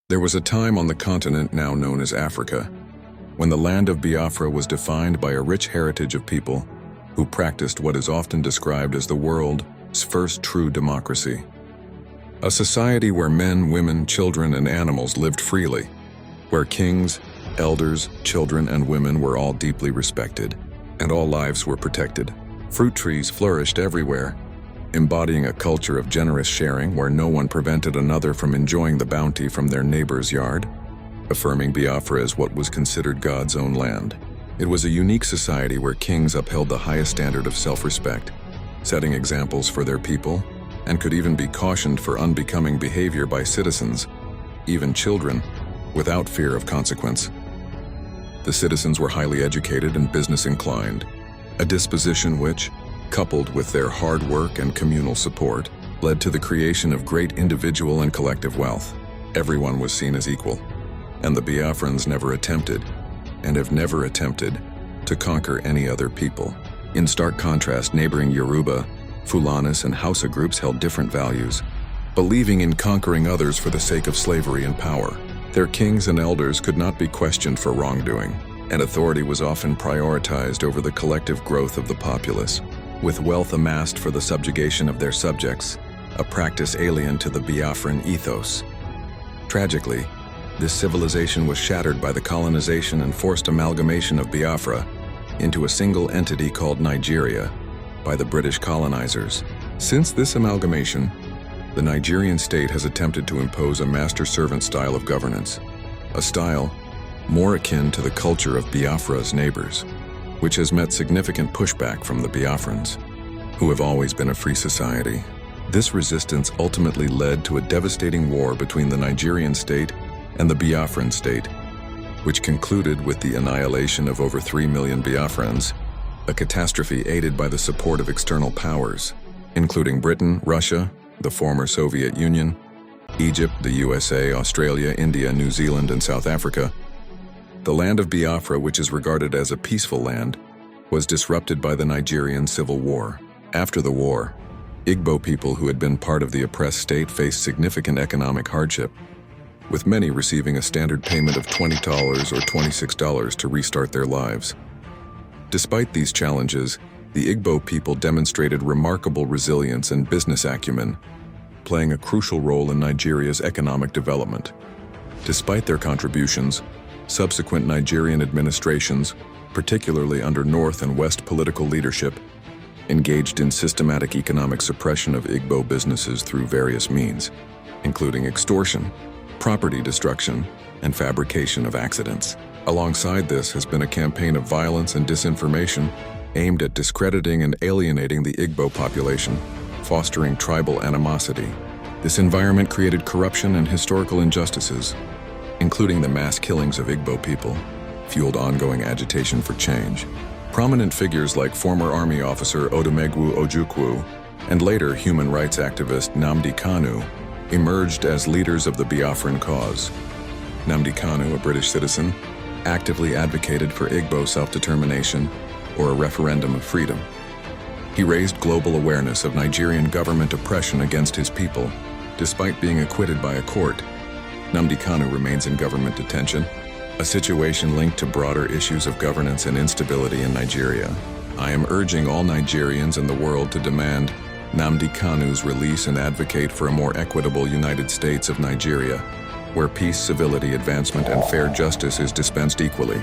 There was a time on the continent now known as Africa, when the land of Biafra was defined by a rich heritage of people who practiced what is often described as the world's first true democracy. A society where men, women, children, and animals lived freely, where kings, elders, children, and women were all deeply respected, and all lives were protected. Fruit trees flourished everywhere, embodying a culture of generous sharing where no one prevented another from enjoying the bounty from their neighbor's yard, affirming Biafra as what was considered God's own land. It was a unique society where kings upheld the highest standard of self-respect, setting examples for their people, and could even be cautioned for unbecoming behavior by citizens, even children, without fear of consequence. The citizens were highly educated and business-inclined, a disposition which, coupled with their hard work and communal support, led to the creation of great individual and collective wealth. Everyone was seen as equal, and the Biafrans never attempted, and have never attempted, to conquer any other people. In stark contrast, neighboring Yoruba, Fulanis, and Hausa groups held different values, believing in conquering others for the sake of slavery and power. Their kings and elders could not be questioned for wrongdoing, and authority was often prioritized over the collective growth of the populace, with wealth amassed for the subjugation of their subjects, a practice alien to the Biafran ethos. Tragically, this civilization was shattered by the colonization and forced amalgamation of Biafra into a single entity called Nigeria by the British colonizers. Since this amalgamation, the Nigerian state has attempted to impose a master-servant style of governance, a style more akin to the culture of Biafra's neighbors, which has met significant pushback from the Biafrans, who have always been a free society. This resistance ultimately led to a devastating war between the Nigerian state and the Biafran state, which concluded with the annihilation of over 3 million Biafrans, a catastrophe aided by the support of external powers, including Britain, Russia, the former Soviet Union, Egypt, the USA, Australia, India, New Zealand, and South Africa. The land of Biafra, which is regarded as a peaceful land, was disrupted by the Nigerian Civil War. After the war, Igbo people who had been part of the oppressed state faced significant economic hardship, with many receiving a standard payment of $20 or $26 to restart their lives. Despite these challenges, the Igbo people demonstrated remarkable resilience and business acumen, playing a crucial role in Nigeria's economic development. Despite their contributions, subsequent Nigerian administrations, particularly under North and West political leadership, engaged in systematic economic suppression of Igbo businesses through various means, including extortion, property destruction, and fabrication of accidents. Alongside this has been a campaign of violence and disinformation aimed at discrediting and alienating the Igbo population, fostering tribal animosity. This environment created corruption and historical injustices, including the mass killings of Igbo people, fueled ongoing agitation for change. Prominent figures like former army officer Odumegwu Ojukwu and later human rights activist Nnamdi Kanu emerged as leaders of the Biafran cause. Nnamdi Kanu, a British citizen, actively advocated for Igbo self-determination or a referendum of freedom. He raised global awareness of Nigerian government oppression against his people, despite being acquitted by a court. Nnamdi Kanu remains in government detention, a situation linked to broader issues of governance and instability in Nigeria. I am urging all Nigerians in the world to demand Nnamdi Kanu's release and advocate for a more equitable United States of Nigeria, where peace, civility, advancement, and fair justice is dispensed equally.